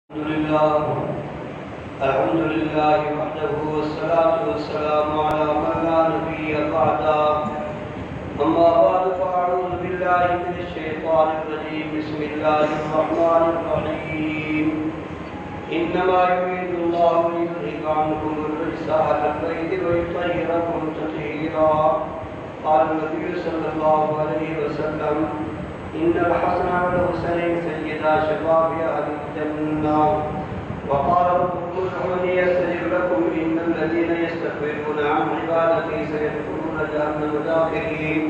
الحمد لله وحده والصلاة والسلام على من لا نبي بعده. أما بعد فأعوذ بالله من الشيطان الرجيم. بسم الله الرحمن الرحيم. إنما يريد الله ليذهب عنكم الرجس أهل البيت ويطهركم تطهيرا. قال النبي صلى الله عليه وسلم: إن الحسن والحسين سيدا شباب أهل الجنة. وقال ربكم ادعوني أستجب لكم إن الذين يستكبرون عن عبادتي سيدخلون جهنم داخرين.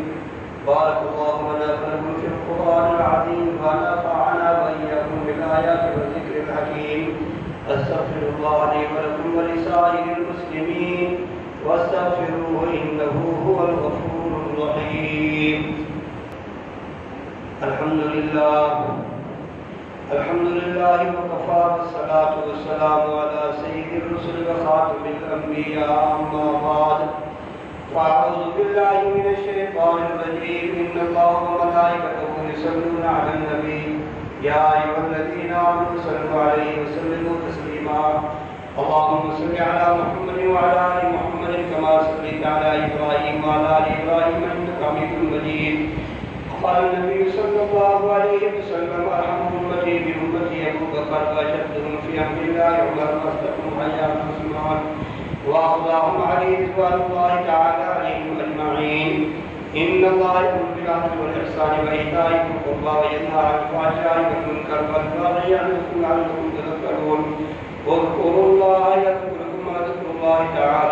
بارك الله لنا ولكم في القرآن العظيم ونفعنا وإياكم بالآيات والذكر الحكيم. أستغفر الله لي ولكم ولسائر المسلمين واستغفروه إنه هو الغفور الرحيم. الحمد لله وكفى والصلاة والسلام على سيد الرسل وخاتم الأنبياء. أما بعد فأعوذ بالله من الشيطان الرجيم. إن الله وملائكته يصلون على النبي يا أيها الذين آمنوا صلوا عليه وسلموا تسليما. اللهم صل على محمد وعلى آل محمد كما صليت على إبراهيم وعلى آل إبراهيم إنك حميد مجيد. قال النبي صلى الله عليه وسلم: أرحم أمتي بأمتي أبو بكر وأشدهم في أمر الله عمر وأصدقهم حياة عثمان وأرضاهم علي رضوان الله تعالى عليهم أجمعين. إن الله يأمر بالعدل والإحسان وإيتاء ذي القربى وينهى عن الفحشاء والمنكر والبغي يعظكم لعلكم تذكرون. واذكروا الله يذكركم وذكر الله تعالى